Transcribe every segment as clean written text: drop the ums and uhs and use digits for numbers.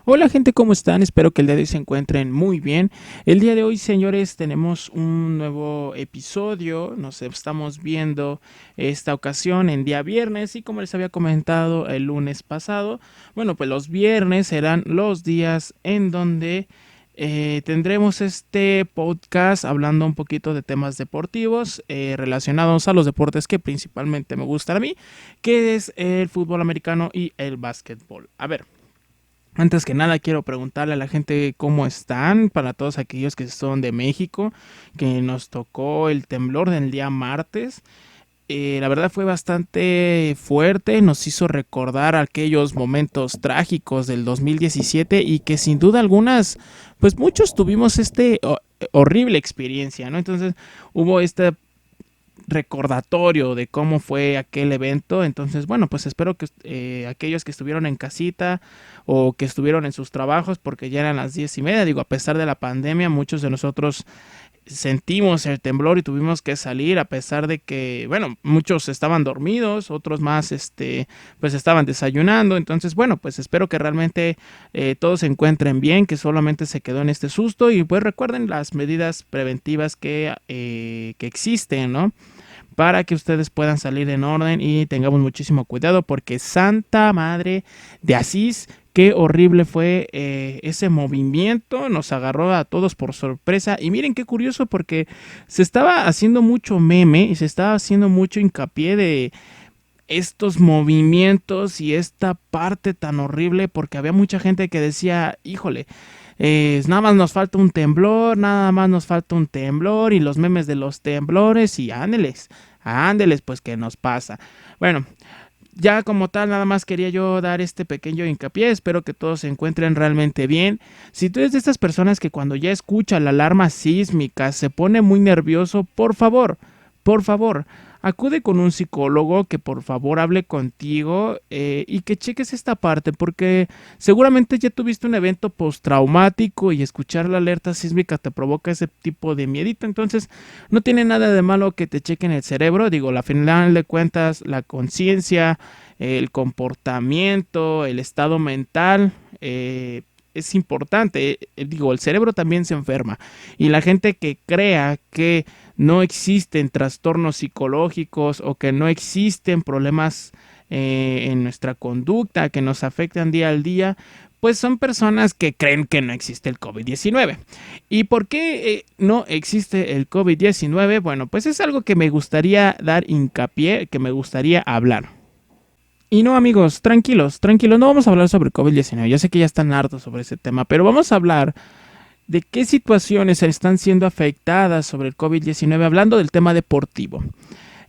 Hola gente, ¿cómo están? Espero que el día de hoy se encuentren muy bien. El día de hoy, señores, tenemos un nuevo episodio. Nos estamos viendo esta ocasión en día viernes y como les había comentado el lunes pasado, bueno, pues los viernes serán los días en donde tendremos este podcast hablando un poquito de temas deportivos relacionados a los deportes que principalmente me gustan a mí, que es el fútbol americano y el básquetbol. A ver. Antes que nada quiero preguntarle a la gente cómo están, para todos aquellos que son de México, que nos tocó el temblor del día martes. La verdad fue bastante fuerte, nos hizo recordar aquellos momentos trágicos del 2017 y que sin duda algunas, pues muchos tuvimos horrible experiencia, ¿no? Entonces hubo este recordatorio de cómo fue aquel evento. Entonces, bueno, pues espero que aquellos que estuvieron en casita o que estuvieron en sus trabajos, porque ya eran las 10:30, digo, a pesar de la pandemia, muchos de nosotros sentimos el temblor y tuvimos que salir a pesar de que, bueno, muchos estaban dormidos, otros más, pues estaban desayunando. Entonces, bueno, pues espero que realmente todos se encuentren bien, que solamente se quedó en este susto y pues recuerden las medidas preventivas que existen, ¿no? Para que ustedes puedan salir en orden y tengamos muchísimo cuidado porque Santa Madre de Asís, qué horrible fue ese movimiento, nos agarró a todos por sorpresa y miren qué curioso porque se estaba haciendo mucho meme y se estaba haciendo mucho hincapié de estos movimientos y esta parte tan horrible porque había mucha gente que decía, híjole, nada más nos falta un temblor, nada más nos falta un temblor y los memes de los temblores y ándeles, pues qué nos pasa. Bueno, ya como tal, nada más quería yo dar este pequeño hincapié. Espero que todos se encuentren realmente bien. Si tú eres de estas personas que cuando ya escucha la alarma sísmica se pone muy nervioso, por favor, acude con un psicólogo que por favor hable contigo y que cheques esta parte porque seguramente ya tuviste un evento postraumático y escuchar la alerta sísmica te provoca ese tipo de miedito. Entonces no tiene nada de malo que te chequen el cerebro. Digo, al final de cuentas la conciencia, el comportamiento, el estado mental es importante. Digo, el cerebro también se enferma y la gente que crea que no existen trastornos psicológicos o que no existen problemas en nuestra conducta que nos afectan día al día, pues son personas que creen que no existe el COVID-19. ¿Y por qué no existe el COVID-19? Bueno, pues es algo que me gustaría dar hincapié, que me gustaría hablar. Y no, amigos, tranquilos, tranquilos, no vamos a hablar sobre COVID-19. Yo sé que ya están hartos sobre ese tema, pero vamos a hablar de qué situaciones están siendo afectadas sobre el COVID-19, hablando del tema deportivo.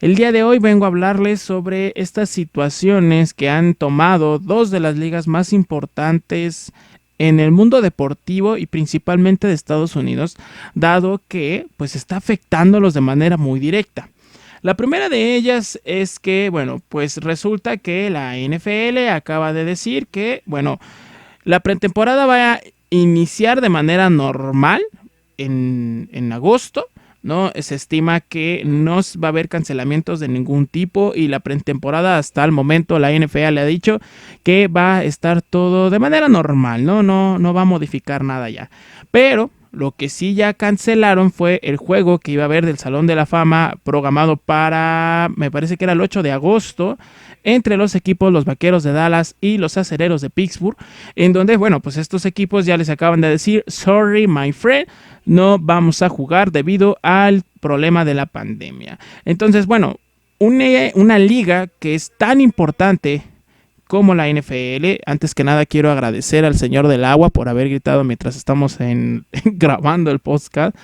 El día de hoy vengo a hablarles sobre estas situaciones que han tomado dos de las ligas más importantes en el mundo deportivo y principalmente de Estados Unidos, dado que pues está afectándolos de manera muy directa. La primera de ellas es que, bueno, pues resulta que la NFL acaba de decir que, bueno, la pretemporada va a iniciar de manera normal en agosto, ¿no? Se estima que no va a haber cancelamientos de ningún tipo y la pretemporada hasta el momento la NFL le ha dicho que va a estar todo de manera normal, ¿no? No va a modificar nada ya. Pero lo que sí ya cancelaron fue el juego que iba a haber del Salón de la Fama programado para, me parece que era el 8 de agosto, entre los equipos los Vaqueros de Dallas y los Acereros de Pittsburgh, en donde, bueno, pues estos equipos ya les acaban de decir, sorry my friend, no vamos a jugar debido al problema de la pandemia. Entonces, bueno, una liga que es tan importante como la NFL. Antes que nada quiero agradecer al señor del agua por haber gritado mientras estamos grabando el podcast.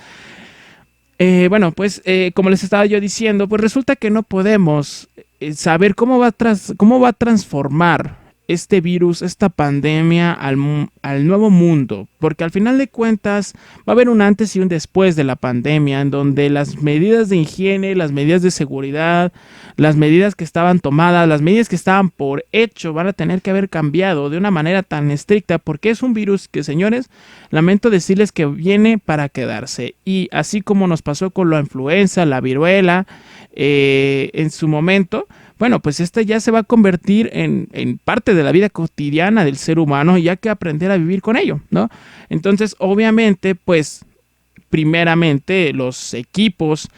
Bueno, pues como les estaba yo diciendo, pues resulta que no podemos saber cómo va a transformar este virus, esta pandemia al nuevo mundo, porque al final de cuentas va a haber un antes y un después de la pandemia, en donde las medidas de higiene, las medidas de seguridad, las medidas que estaban tomadas, las medidas que estaban por hecho van a tener que haber cambiado de una manera tan estricta, porque es un virus que, señores, lamento decirles que viene para quedarse, y así como nos pasó con la influenza, la viruela, en su momento, bueno, pues esta ya se va a convertir en parte de la vida cotidiana del ser humano y hay que aprender a vivir con ello, ¿no? Entonces, obviamente, pues, primeramente, los equipos,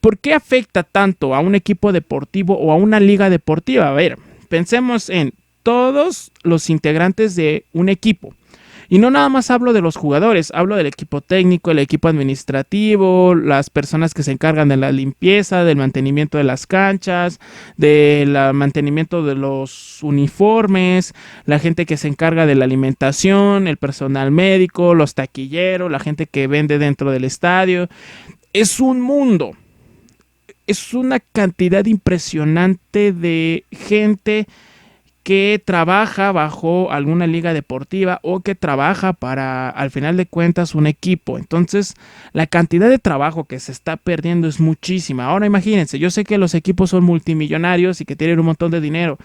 ¿por qué afecta tanto a un equipo deportivo o a una liga deportiva? A ver, pensemos en todos los integrantes de un equipo. Y no nada más hablo de los jugadores, hablo del equipo técnico, el equipo administrativo, las personas que se encargan de la limpieza, del mantenimiento de las canchas, del mantenimiento de los uniformes, la gente que se encarga de la alimentación, el personal médico, los taquilleros, la gente que vende dentro del estadio. Es un mundo, es una cantidad impresionante de gente que trabaja bajo alguna liga deportiva o que trabaja para, al final de cuentas, un equipo. Entonces, la cantidad de trabajo que se está perdiendo es muchísima. Ahora imagínense, yo sé que los equipos son multimillonarios y que tienen un montón de dinero.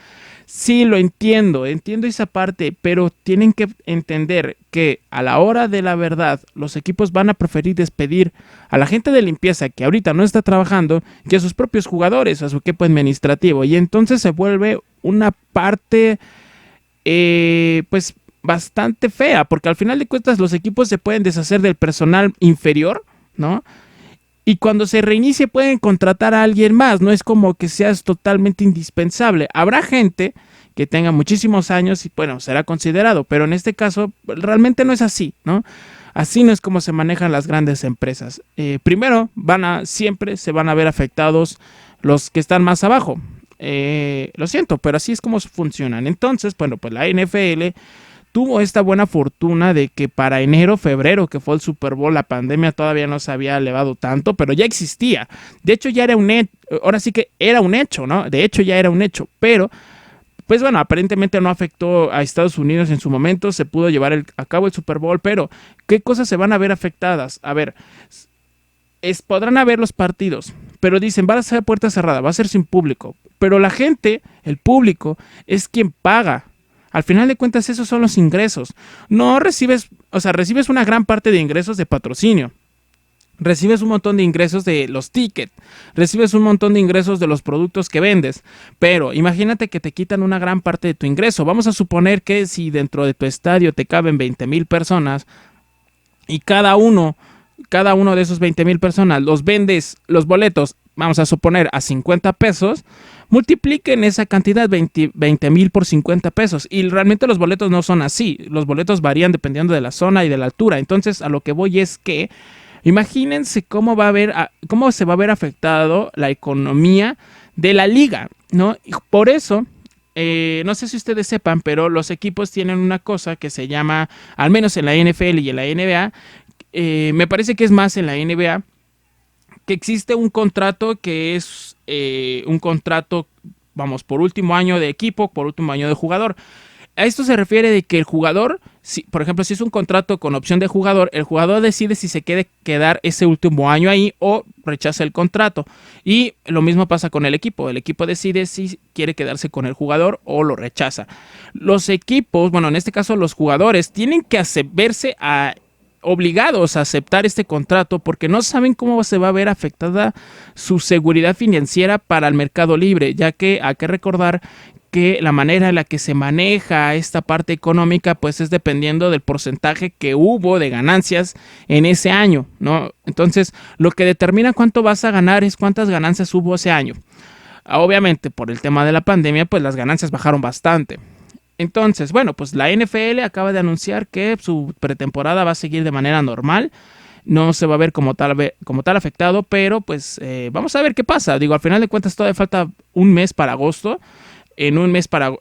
Sí, lo entiendo esa parte, pero tienen que entender que a la hora de la verdad, los equipos van a preferir despedir a la gente de limpieza que ahorita no está trabajando que a sus propios jugadores, a su equipo administrativo. Y entonces se vuelve una parte, pues, bastante fea, porque al final de cuentas los equipos se pueden deshacer del personal inferior, ¿no? Y cuando se reinicie pueden contratar a alguien más, no es como que seas totalmente indispensable. Habrá gente que tenga muchísimos años y bueno, será considerado, pero en este caso realmente no es así, ¿no? Así no es como se manejan las grandes empresas. Primero, siempre se van a ver afectados los que están más abajo. Lo siento, pero así es como funcionan. Entonces, bueno, pues la NFL tuvo esta buena fortuna de que para enero, febrero, que fue el Super Bowl, la pandemia todavía no se había elevado tanto, pero ya existía. De hecho, ya era un hecho, ahora sí que era un hecho, ¿no? De hecho, ya era un hecho, pero, pues bueno, aparentemente no afectó a Estados Unidos en su momento, se pudo llevar a cabo el Super Bowl, pero ¿qué cosas se van a ver afectadas? A ver, podrán haber los partidos, pero dicen, va a ser a puerta cerrada, va a ser sin público, pero la gente, el público, es quien paga. Al final de cuentas, esos son los ingresos. No recibes, o sea, recibes una gran parte de ingresos de patrocinio. Recibes un montón de ingresos de los tickets. Recibes un montón de ingresos de los productos que vendes. Pero imagínate que te quitan una gran parte de tu ingreso. Vamos a suponer que si dentro de tu estadio te caben 20,000 personas y cada uno de esos 20,000 personas los vendes, los boletos, vamos a suponer a 50 pesos, multipliquen esa cantidad 20,000 por 50 pesos. Y realmente los boletos no son así. Los boletos varían dependiendo de la zona y de la altura. Entonces, a lo que voy es que imagínense cómo se va a ver afectado la economía de la liga, ¿no? Y por eso, no sé si ustedes sepan, pero los equipos tienen una cosa que se llama, al menos en la NFL y en la NBA, me parece que es más en la NBA, que existe un contrato que es un contrato, vamos, por último año de equipo, por último año de jugador. A esto se refiere de que el jugador, por ejemplo, si es un contrato con opción de jugador, el jugador decide si se quiere quedar ese último año ahí o rechaza el contrato. Y lo mismo pasa con el equipo. El equipo decide si quiere quedarse con el jugador o lo rechaza. Los equipos, bueno, en este caso los jugadores, tienen que verse obligados a aceptar este contrato porque no saben cómo se va a ver afectada su seguridad financiera para el mercado libre, ya que hay que recordar que la manera en la que se maneja esta parte económica pues es dependiendo del porcentaje que hubo de ganancias en ese año, ¿no? Entonces, lo que determina cuánto vas a ganar es cuántas ganancias hubo ese año. Obviamente, por el tema de la pandemia, pues las ganancias bajaron bastante. Entonces, bueno, pues la NFL acaba de anunciar que su pretemporada va a seguir de manera normal. No se va a ver como tal afectado, pero pues vamos a ver qué pasa. Digo, al final de cuentas todavía falta un mes para agosto. En un mes para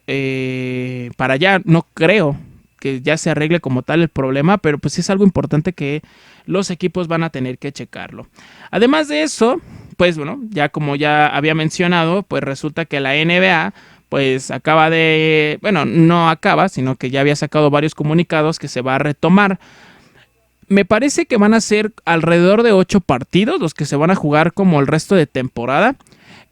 allá no creo que ya se arregle como tal el problema, pero pues es algo importante que los equipos van a tener que checarlo. Además de eso, pues bueno, ya como ya había mencionado, pues resulta que la NBA pues no acaba, sino que ya había sacado varios comunicados que se va a retomar. Me parece que van a ser alrededor de 8 partidos los que se van a jugar como el resto de temporada.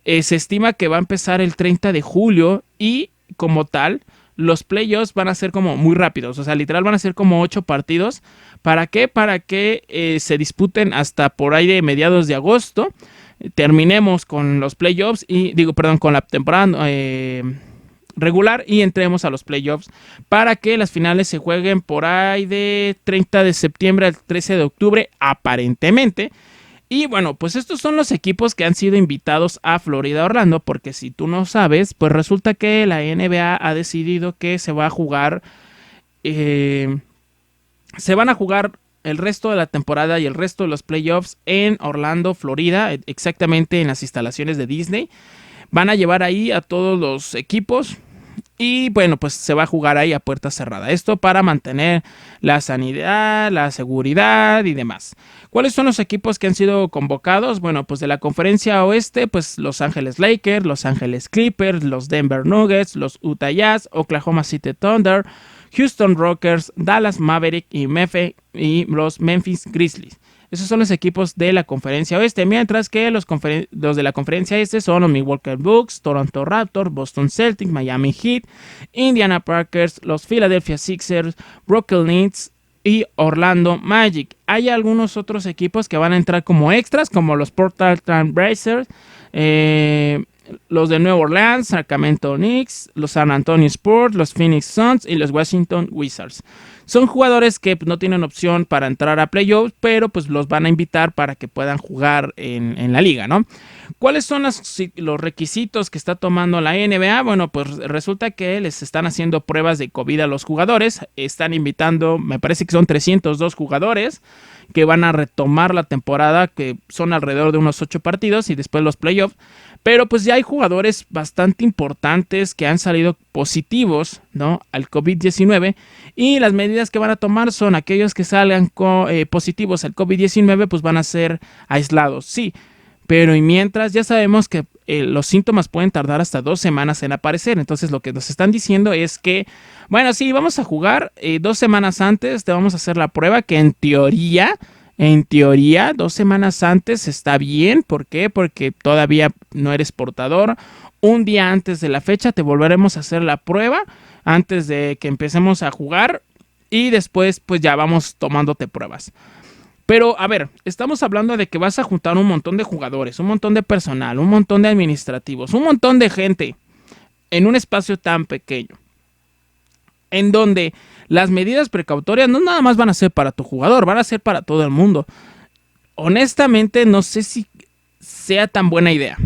Se estima que va a empezar el 30 de julio y como tal, los playoffs van a ser como muy rápidos. O sea, literal van a ser como 8 partidos. ¿Para qué? Para que se disputen hasta por ahí de mediados de agosto. terminemos con los playoffs con la temporada regular y entremos a los playoffs para que las finales se jueguen por ahí de 30 de septiembre al 13 de octubre aparentemente. Y bueno, pues estos son los equipos que han sido invitados a Florida Orlando, porque si tú no sabes, pues resulta que la NBA ha decidido que se van a jugar el resto de la temporada y el resto de los playoffs en Orlando, Florida, exactamente en las instalaciones de Disney. Van a llevar ahí a todos los equipos y bueno, pues se va a jugar ahí a puerta cerrada. Esto para mantener la sanidad, la seguridad y demás. ¿Cuáles son los equipos que han sido convocados? Bueno, pues de la conferencia oeste, pues Los Ángeles Lakers, Los Ángeles Clippers, los Denver Nuggets, los Utah Jazz, Oklahoma City Thunder, Houston Rockets, Dallas Maverick y los Memphis Grizzlies. Esos son los equipos de la conferencia oeste, mientras que los de la conferencia este son los Milwaukee Bucks, Toronto Raptors, Boston Celtics, Miami Heat, Indiana Pacers, los Philadelphia Sixers, Brooklyn Nets y Orlando Magic. Hay algunos otros equipos que van a entrar como extras, como los Portland Trail Blazers, los de Nueva Orleans, Sacramento Knicks, los San Antonio Spurs, los Phoenix Suns y los Washington Wizards. Son jugadores que no tienen opción para entrar a playoffs, pero pues los van a invitar para que puedan jugar en la liga, ¿no? ¿Cuáles son los requisitos que está tomando la NBA? Bueno, pues resulta que les están haciendo pruebas de COVID a los jugadores. Están invitando, me parece que son 302 jugadores que van a retomar la temporada, que son alrededor de unos 8 partidos y después los playoffs. Pero pues ya hay jugadores bastante importantes que han salido positivos, ¿no?, al COVID-19, y las medidas que van a tomar son aquellos que salgan positivos al COVID-19, pues van a ser aislados, sí. Pero y mientras ya sabemos que los síntomas pueden tardar hasta 2 semanas en aparecer. Entonces lo que nos están diciendo es que, bueno, sí, vamos a jugar 2 semanas antes, te vamos a hacer la prueba, que en teoría, 2 semanas antes está bien. ¿Por qué? Porque todavía no eres portador. Un día antes de la fecha te volveremos a hacer la prueba antes de que empecemos a jugar y después pues ya vamos tomándote pruebas. Pero, a ver, estamos hablando de que vas a juntar un montón de jugadores, un montón de personal, un montón de administrativos, un montón de gente en un espacio tan pequeño, en donde las medidas precautorias no nada más van a ser para tu jugador, van a ser para todo el mundo. Honestamente, no sé si sea tan buena idea.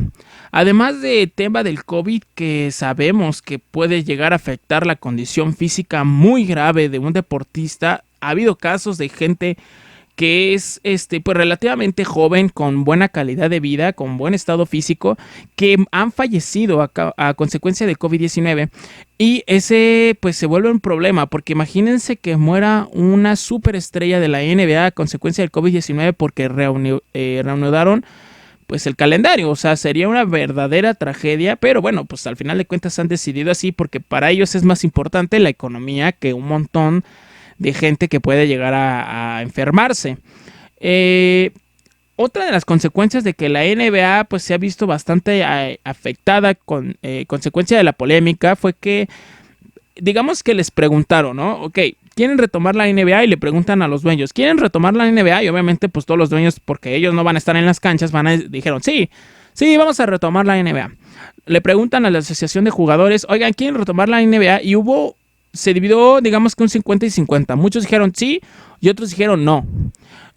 Además del tema del COVID, que sabemos que puede llegar a afectar la condición física muy grave de un deportista, ha habido casos de gente que es pues relativamente joven, con buena calidad de vida, con buen estado físico, que han fallecido a consecuencia de COVID-19. Y ese pues se vuelve un problema, porque imagínense que muera una superestrella de la NBA a consecuencia del COVID-19 porque reanudaron pues el calendario. O sea, sería una verdadera tragedia, pero bueno, pues al final de cuentas han decidido así porque para ellos es más importante la economía que un montón de gente que puede llegar a enfermarse. Otra de las consecuencias de que la NBA pues se ha visto bastante afectada con consecuencia de la polémica fue que, digamos que les preguntaron, ¿no? Ok, ¿quieren retomar la NBA? Y le preguntan a los dueños, ¿quieren retomar la NBA? Y obviamente pues todos los dueños, porque ellos no van a estar en las canchas, dijeron, sí, vamos a retomar la NBA. Le preguntan a la asociación de jugadores, oigan, ¿quieren retomar la NBA? Y se dividió, digamos que un 50 y 50. Muchos dijeron sí y otros dijeron no.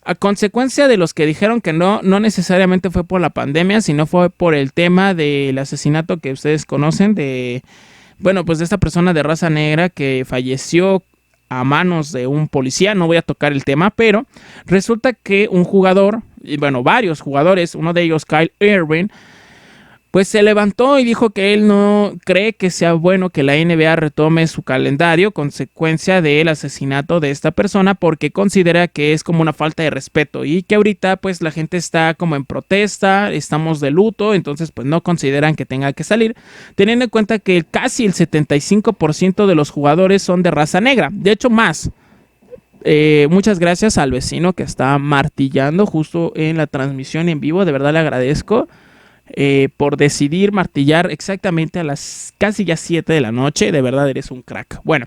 A consecuencia de los que dijeron que no necesariamente fue por la pandemia, sino fue por el tema del asesinato que ustedes conocen de esta persona de raza negra que falleció a manos de un policía. No voy a tocar el tema, pero resulta que un jugador, varios jugadores, uno de ellos Kyle Irving, pues se levantó y dijo que él no cree que sea bueno que la NBA retome su calendario consecuencia del asesinato de esta persona, porque considera que es como una falta de respeto y que ahorita pues la gente está como en protesta, estamos de luto, entonces pues no consideran que tenga que salir, teniendo en cuenta que casi el 75% de los jugadores son de raza negra, de hecho más. Muchas gracias al vecino que está martillando justo en la transmisión en vivo, de verdad le agradezco. Por decidir martillar exactamente a las casi ya 7 de la noche. De verdad eres un crack. Bueno,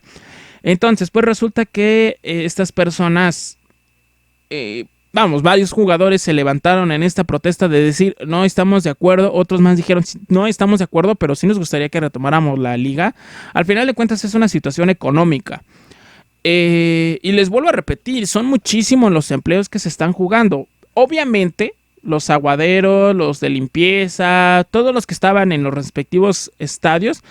entonces pues resulta que estas personas vamos, varios jugadores se levantaron en esta protesta de decir no estamos de acuerdo, otros más dijeron no estamos de acuerdo, pero sí nos gustaría que retomáramos la liga. Al final de cuentas es una situación económica. Y les vuelvo a repetir, son muchísimos los empleos que se están jugando. Obviamente, los aguaderos, los de limpieza, todos los que estaban en los respectivos estadios,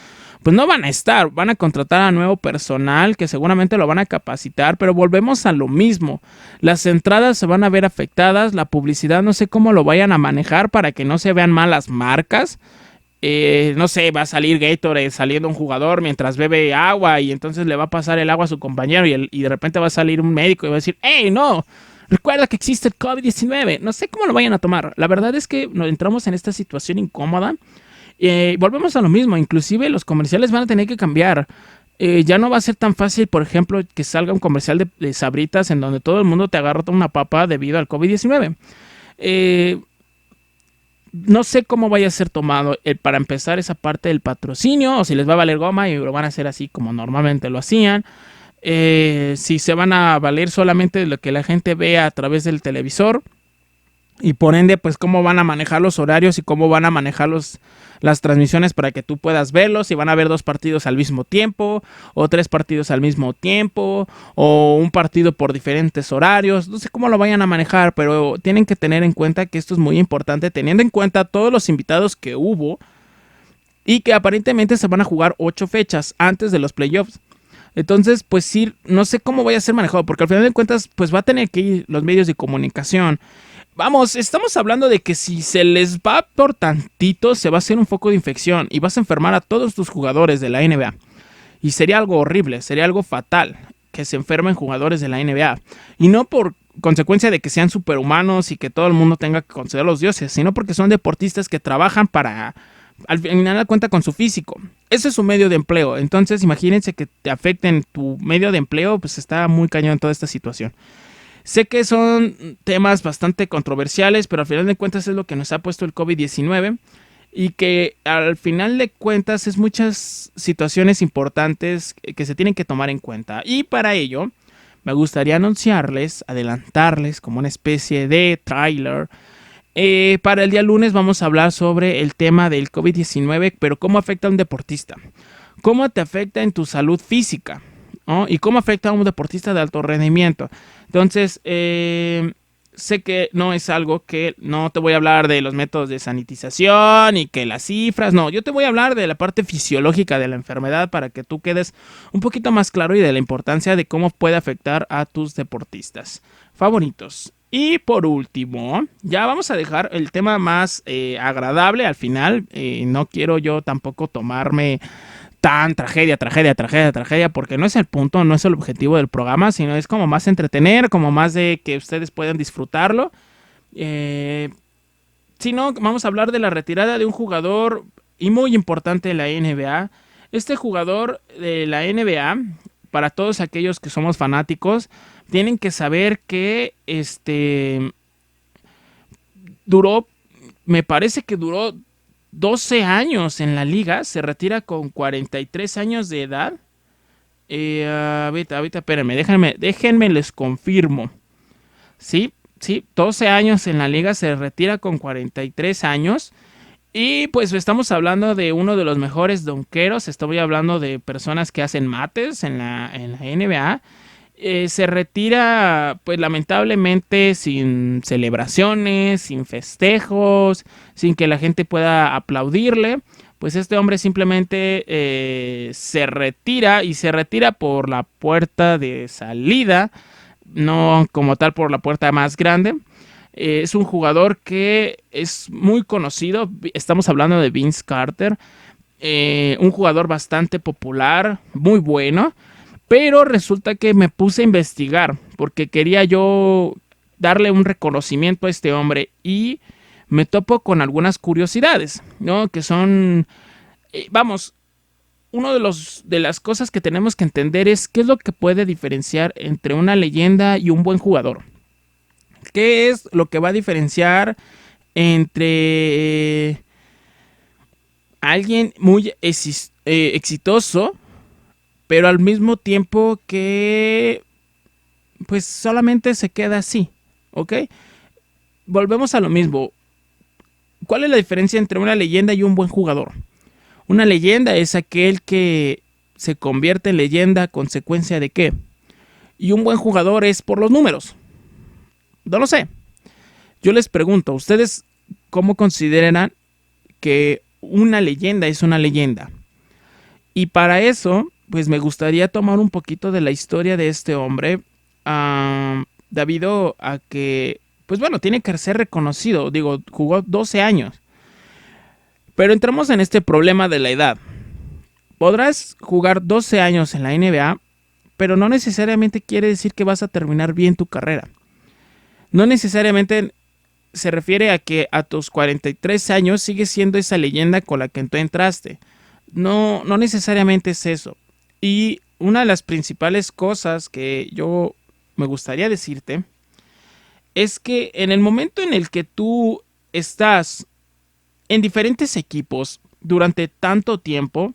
pues no van a estar, van a contratar a nuevo personal que seguramente lo van a capacitar, pero volvemos a lo mismo. Las entradas se van a ver afectadas, la publicidad no sé cómo lo vayan a manejar para que no se vean malas marcas. No sé, va a salir Gatorade saliendo un jugador mientras bebe agua y entonces le va a pasar el agua a su compañero y de repente va a salir un médico y va a decir, ¡hey, no! Recuerda que existe el COVID-19. No sé cómo lo vayan a tomar. La verdad es que nos entramos en esta situación incómoda. Volvemos a lo mismo. Inclusive los comerciales van a tener que cambiar. Ya no va a ser tan fácil, por ejemplo, que salga un comercial de Sabritas en donde todo el mundo te agarra una papa debido al COVID-19. No sé cómo vaya a ser tomado para empezar esa parte del patrocinio, o si les va a valer goma y lo van a hacer así como normalmente lo hacían. Si se van a valer solamente de lo que la gente vea a través del televisor. Y por ende, pues cómo van a manejar los horarios y cómo van a manejar las transmisiones para que tú puedas verlos. Si van a ver 2 partidos al mismo tiempo, o 3 partidos al mismo tiempo, o un partido por diferentes horarios. No sé cómo lo vayan a manejar, pero tienen que tener en cuenta que esto es muy importante, teniendo en cuenta todos los invitados que hubo y que aparentemente se van a jugar 8 fechas antes de los playoffs. Entonces, pues sí, no sé cómo vaya a ser manejado, porque al final de cuentas, pues va a tener que ir los medios de comunicación. Vamos, estamos hablando de que si se les va por tantito, se va a hacer un foco de infección y vas a enfermar a todos tus jugadores de la NBA. Y sería algo horrible, sería algo fatal que se enfermen jugadores de la NBA. Y no por consecuencia de que sean superhumanos y que todo el mundo tenga que considerarlos dioses, sino porque son deportistas que trabajan para, al final de cuentas, con su físico. Ese es su medio de empleo. Entonces, imagínense que te afecten tu medio de empleo, pues está muy cañón en toda esta situación. Sé que son temas bastante controversiales, pero al final de cuentas es lo que nos ha puesto el COVID-19 y que al final de cuentas es muchas situaciones importantes que se tienen que tomar en cuenta. Y para ello me gustaría adelantarles como una especie de tráiler. Para el día lunes vamos a hablar sobre el tema del COVID-19, pero cómo afecta a un deportista, cómo te afecta en tu salud física, ¿no? Y cómo afecta a un deportista de alto rendimiento. Entonces, sé que no es algo que no te voy a hablar de los métodos de sanitización y que las cifras, no, yo te voy a hablar de la parte fisiológica de la enfermedad para que tú quedes un poquito más claro y de la importancia de cómo puede afectar a tus deportistas favoritos. Y por último, ya vamos a dejar el tema más agradable al final. No quiero yo tampoco tomarme tan tragedia, porque no es el punto, no es el objetivo del programa, sino es como más entretener, como más de que ustedes puedan disfrutarlo. Si no, vamos a hablar de la retirada de un jugador y muy importante de la NBA. Este jugador de la NBA, para todos aquellos que somos fanáticos, tienen que saber que me parece que duró 12 años en la liga, se retira con 43 años de edad. Ahorita, espérenme, déjenme les confirmo. Sí, 12 años en la liga, se retira con 43 años. Y pues estamos hablando de uno de los mejores donqueros, estoy hablando de personas que hacen mates en la NBA. Se retira, pues lamentablemente, sin celebraciones, sin festejos, sin que la gente pueda aplaudirle. Pues este hombre simplemente se retira y se retira por la puerta de salida, no como tal por la puerta más grande. Es un jugador que es muy conocido, estamos hablando de Vince Carter, un jugador bastante popular, muy bueno. Pero resulta que me puse a investigar porque quería yo darle un reconocimiento a este hombre y me topo con algunas curiosidades, ¿no? Que son, vamos, uno de las cosas que tenemos que entender es qué es lo que puede diferenciar entre una leyenda y un buen jugador. ¿Qué es lo que va a diferenciar entre alguien muy exitoso, pero al mismo tiempo que pues solamente se queda así, ¿ok? Volvemos a lo mismo. ¿Cuál es la diferencia entre una leyenda y un buen jugador? Una leyenda es aquel que se convierte en leyenda a consecuencia de qué. Y un buen jugador es por los números. No lo sé. Yo les pregunto, ¿ustedes cómo consideran que una leyenda es una leyenda? Y para eso, pues me gustaría tomar un poquito de la historia de este hombre, debido a que, pues bueno, tiene que ser reconocido. Digo, jugó 12 años. Pero entramos en este problema de la edad. Podrás jugar 12 años en la NBA, pero no necesariamente quiere decir que vas a terminar bien tu carrera. No necesariamente se refiere a que a tus 43 años sigues siendo esa leyenda con la que tú entraste. No, no necesariamente es eso. Y una de las principales cosas que yo me gustaría decirte es que en el momento en el que tú estás en diferentes equipos durante tanto tiempo,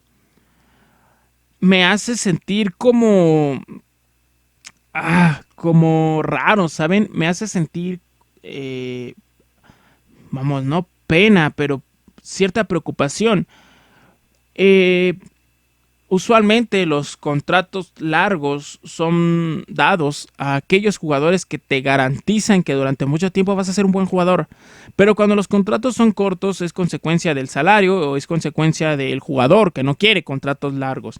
me hace sentir como raro, ¿saben? Me hace sentir, eh, vamos, no pena, pero cierta preocupación. Eh, Usualmente los contratos largos son dados a aquellos jugadores que te garantizan que durante mucho tiempo vas a ser un buen jugador. Pero cuando los contratos son cortos es consecuencia del salario o es consecuencia del jugador que no quiere contratos largos.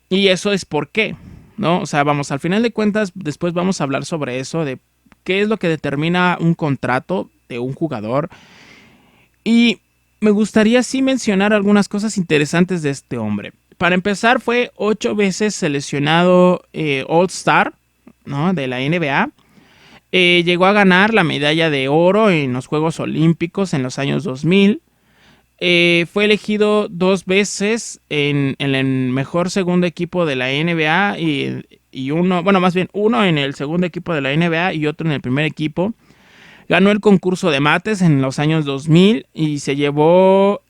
Y eso es por qué, ¿no? O sea, vamos, al final de cuentas, después vamos a hablar sobre eso, de qué es lo que determina un contrato de un jugador. Y me gustaría sí mencionar algunas cosas interesantes de este hombre. Para empezar, fue 8 veces seleccionado All-Star, ¿no? De la NBA. Llegó a ganar la medalla de oro en los Juegos Olímpicos en los años 2000. Fue elegido 2 veces en el mejor segundo equipo de la NBA y uno, bueno, más bien uno en el segundo equipo de la NBA y otro en el primer equipo. Ganó el concurso de mates en los años 2000 y se llevó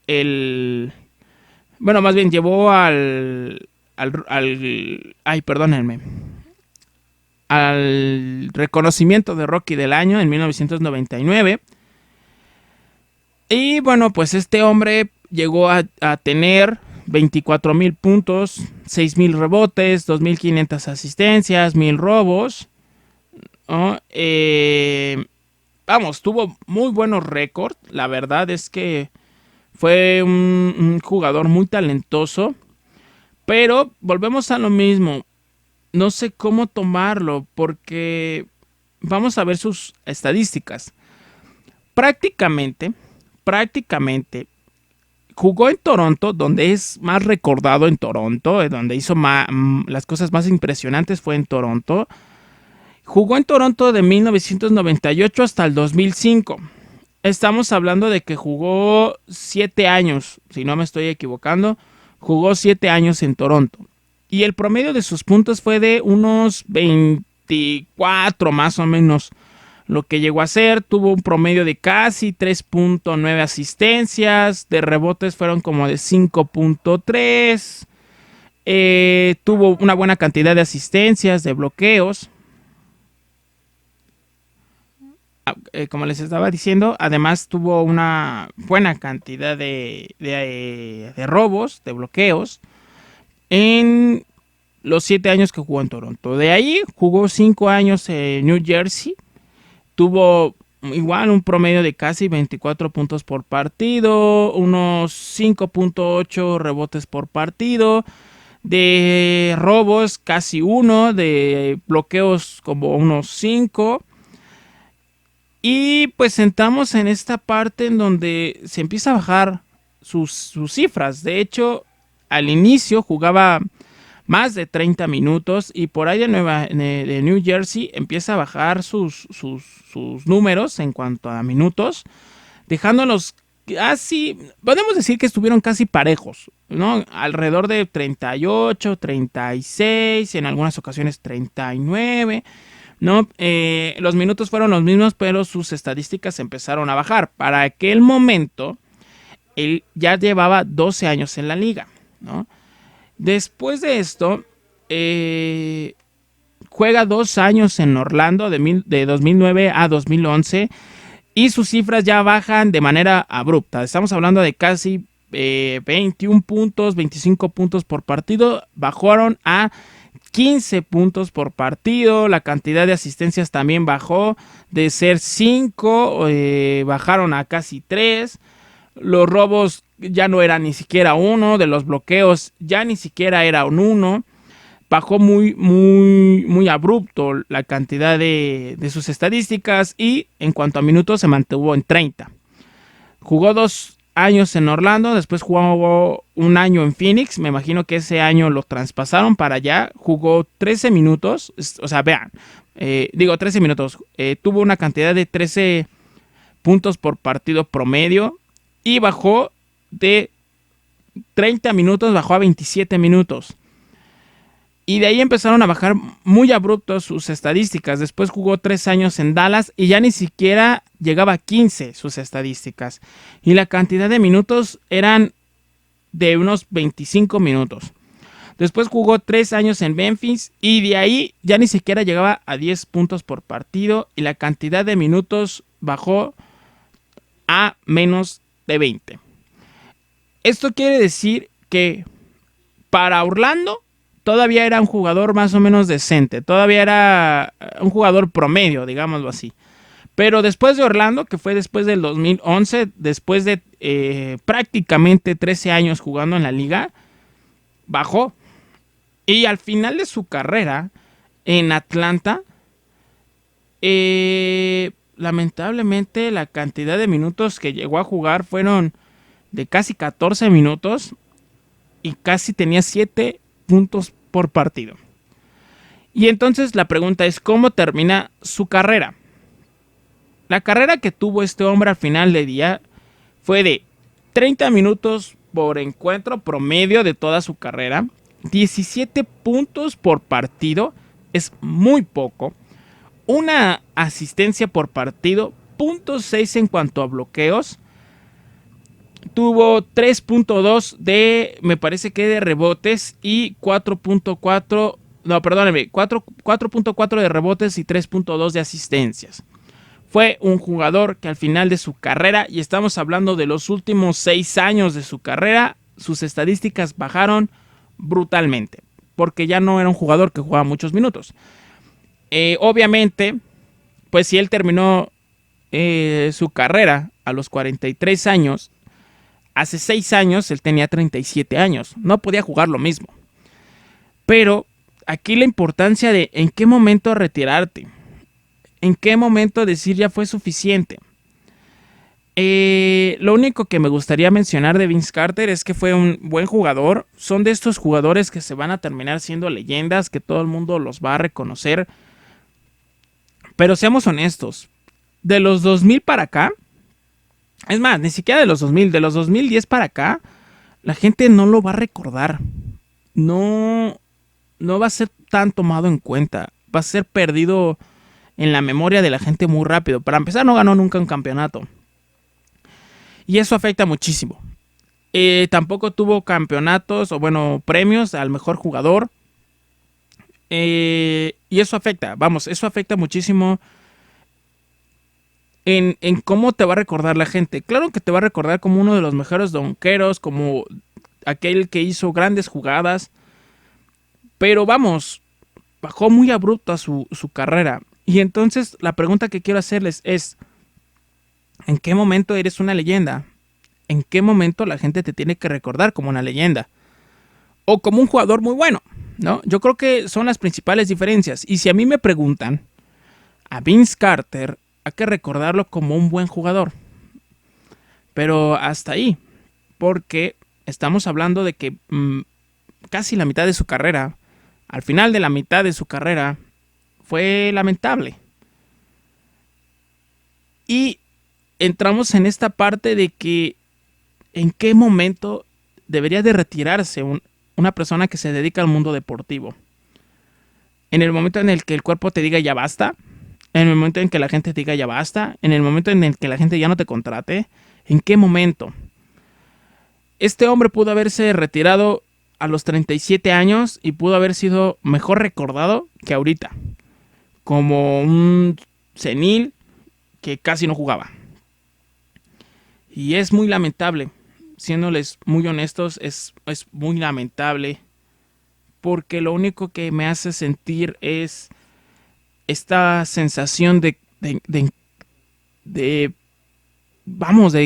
bueno, más bien llevó ay, perdónenme. Al reconocimiento de Rookie del Año en 1999. Y bueno, pues este hombre llegó a tener 24,000 puntos, 6,000 rebotes, 2,500 asistencias, 1,000 robos, ¿no? Vamos, tuvo muy buenos récords. La verdad es que fue un jugador muy talentoso. Pero volvemos a lo mismo. No sé cómo tomarlo porque vamos a ver sus estadísticas. Prácticamente, prácticamente jugó en Toronto, donde es más recordado en Toronto, donde hizo las cosas más impresionantes fue en Toronto. Jugó en Toronto de 1998 hasta el 2005. Estamos hablando de que jugó 7 años, si no me estoy equivocando. Jugó 7 años en Toronto. Y el promedio de sus puntos fue de unos 24 más o menos. Lo que llegó a hacer, tuvo un promedio de casi 3,9 asistencias. De rebotes fueron como de 5,3. Tuvo una buena cantidad de asistencias, de bloqueos. Como les estaba diciendo, además tuvo una buena cantidad de robos, de bloqueos, en los 7 años que jugó en Toronto. De ahí jugó 5 años en New Jersey. Tuvo igual un promedio de casi 24 puntos por partido, unos 5,8 rebotes por partido, de robos casi 1, de bloqueos como unos 5. Y pues entramos en esta parte en donde se empieza a bajar sus cifras. De hecho, al inicio jugaba más de 30 minutos y por ahí de New Jersey empieza a bajar sus números en cuanto a minutos, dejándolos casi, podemos decir que estuvieron casi parejos, ¿no? Alrededor de 38, 36, en algunas ocasiones 39. ¿No? Los minutos fueron los mismos, pero sus estadísticas empezaron a bajar. Para aquel momento, él ya llevaba 12 años en la liga, ¿no? Después de esto, juega 2 años en Orlando, de 2009 a 2011, y sus cifras ya bajan de manera abrupta. Estamos hablando de casi 21 puntos, 25 puntos por partido. Bajaron a 15 puntos por partido. La cantidad de asistencias también bajó de ser 5, bajaron a casi 3. Los robos ya no eran ni siquiera 1. De los bloqueos ya ni siquiera era un 1. Bajó muy abrupto la cantidad de sus estadísticas, y en cuanto a minutos se mantuvo en 30. Jugó 2 años en Orlando, después jugó 1 año en Phoenix. Me imagino que ese año lo traspasaron para allá. Jugó 13 minutos, o sea, vean, 13 minutos. Tuvo una cantidad de 13 puntos por partido promedio, y bajó de 30 minutos, bajó a 27 minutos. Y de ahí empezaron a bajar muy abruptos sus estadísticas. Después jugó 3 años en Dallas y ya ni siquiera llegaba a 15 sus estadísticas. Y la cantidad de minutos eran de unos 25 minutos. Después jugó 3 años en Memphis y de ahí ya ni siquiera llegaba a 10 puntos por partido. Y la cantidad de minutos bajó a menos de 20. Esto quiere decir que para Orlando todavía era un jugador más o menos decente. Todavía era un jugador promedio, digámoslo así. Pero después de Orlando, que fue después del 2011, después de prácticamente 13 años jugando en la liga, bajó. Y al final de su carrera en Atlanta, lamentablemente la cantidad de minutos que llegó a jugar fueron de casi 14 minutos y casi tenía 7 puntos por partido. Y entonces la pregunta es, ¿cómo termina su carrera? La carrera que tuvo este hombre al final del día fue de 30 minutos por encuentro promedio de toda su carrera, 17 puntos por partido, es muy poco, una asistencia por partido, 0.6 en cuanto a bloqueos. Tuvo 3.2 de, me parece que de rebotes, y 4.4, no, perdónenme, 4.4 de rebotes y 3.2 de asistencias. Fue un jugador que al final de su carrera, y estamos hablando de los últimos 6 años de su carrera, sus estadísticas bajaron brutalmente, porque ya no era un jugador que jugaba muchos minutos. Obviamente, pues si él terminó su carrera a los 43 años, hace 6 años él tenía 37 años. No podía jugar lo mismo. Pero aquí la importancia de en qué momento retirarte. En qué momento decir ya fue suficiente. Lo único que me gustaría mencionar de Vince Carter es que fue un buen jugador. Son de estos jugadores que se van a terminar siendo leyendas, que todo el mundo los va a reconocer. Pero seamos honestos. De los 2000 para acá, es más, ni siquiera de los 2000, de los 2010 para acá, la gente no lo va a recordar. No va a ser tan tomado en cuenta. Va a ser perdido en la memoria de la gente muy rápido. Para empezar, no ganó nunca un campeonato. Y eso afecta muchísimo. Tampoco tuvo campeonatos o, bueno, premios al mejor jugador. Y eso afecta, eso afecta muchísimo en cómo te va a recordar la gente. Claro que te va a recordar como uno de los mejores donqueros, como aquel que hizo grandes jugadas. Pero vamos, bajó muy abrupta su carrera. Y entonces la pregunta que quiero hacerles es, ¿en qué momento eres una leyenda? ¿En qué momento la gente te tiene que recordar como una leyenda? O como un jugador muy bueno, ¿no? Yo creo que son las principales diferencias. Y si a mí me preguntan, a Vince Carter hay que recordarlo como un buen jugador. Pero hasta ahí. Porque estamos hablando de que casi la mitad de su carrera, al final de la mitad de su carrera, fue lamentable. Y entramos en esta parte de que en qué momento debería de retirarse una persona que se dedica al mundo deportivo. En el momento en el que el cuerpo te diga ya basta. En el momento en que la gente te diga ya basta. En el momento en el que la gente ya no te contrate. ¿En qué momento? Este hombre pudo haberse retirado a los 37 años y pudo haber sido mejor recordado que ahorita, como un senil que casi no jugaba. Y es muy lamentable, siéndoles muy honestos, es muy lamentable, porque lo único que me hace sentir es esta sensación de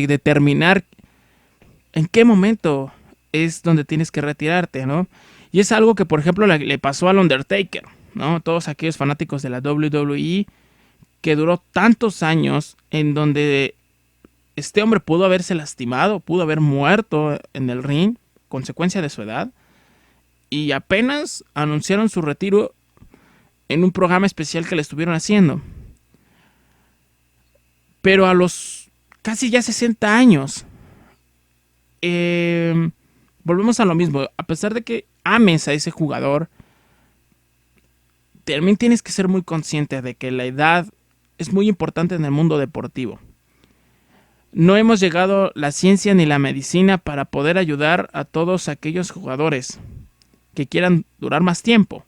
determinar en qué momento es donde tienes que retirarte, ¿no? Y es algo que, por ejemplo, le pasó al Undertaker, ¿no? Todos aquellos fanáticos de la WWE, que duró tantos años en donde este hombre pudo haberse lastimado, pudo haber muerto en el ring, consecuencia de su edad, y apenas anunciaron su retiro en un programa especial que le estuvieron haciendo. Pero a los casi ya 60 años, volvemos a lo mismo. A pesar de que ames a ese jugador, también tienes que ser muy consciente de que la edad es muy importante en el mundo deportivo. No hemos llegado la ciencia ni la medicina para poder ayudar a todos aquellos jugadores que quieran durar más tiempo.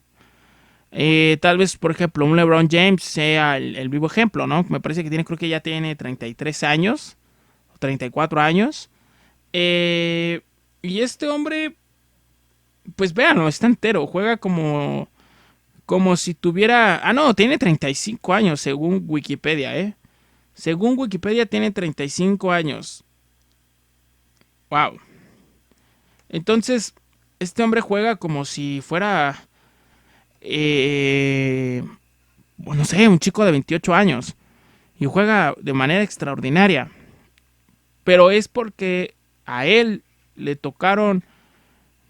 Tal vez, por ejemplo, un LeBron James sea el vivo ejemplo, ¿no? Me parece que creo que ya tiene 33 años, o 34 años. Y este hombre, pues véanlo, está entero, juega como si tuviera... Ah, no, tiene 35 años según Wikipedia, Según Wikipedia tiene 35 años. Wow. Entonces, este hombre juega como si fuera... no sé, un chico de 28 años. Y juega de manera extraordinaria. Pero es porque a él le tocaron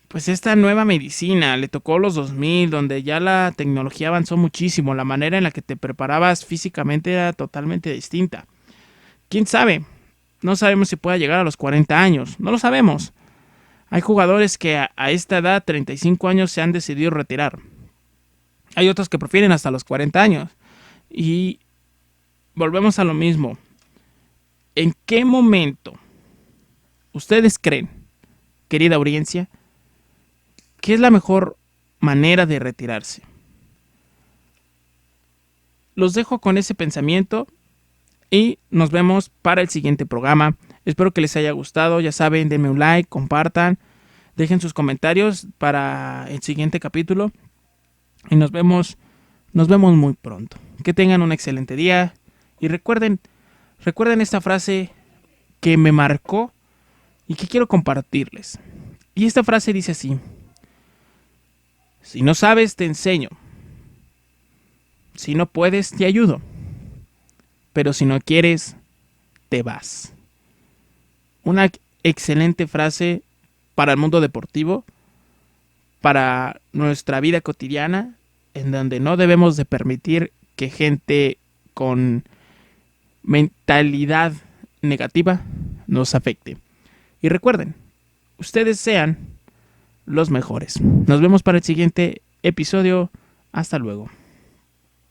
pues esta nueva medicina, le tocó los 2000, donde ya la tecnología avanzó muchísimo, la manera en la que te preparabas físicamente era totalmente distinta. ¿Quién sabe? No sabemos si pueda llegar a los 40 años, no lo sabemos. Hay jugadores que a esta edad, 35 años, se han decidido retirar. Hay otros que prefieren hasta los 40 años. Y volvemos a lo mismo. ¿En qué momento ustedes creen, querida audiencia, que es la mejor manera de retirarse? Los dejo con ese pensamiento y nos vemos para el siguiente programa. Espero que les haya gustado. Ya saben, denme un like, compartan, dejen sus comentarios para el siguiente capítulo y nos vemos muy pronto. Que tengan un excelente día y recuerden esta frase que me marcó y que quiero compartirles. Y esta frase dice así: si no sabes, te enseño. Si no puedes, te ayudo. Pero si no quieres, te vas. Una excelente frase para el mundo deportivo, para nuestra vida cotidiana, en donde no debemos de permitir que gente con mentalidad negativa nos afecte. Y recuerden, ustedes sean los mejores. Nos vemos para el siguiente episodio. Hasta luego.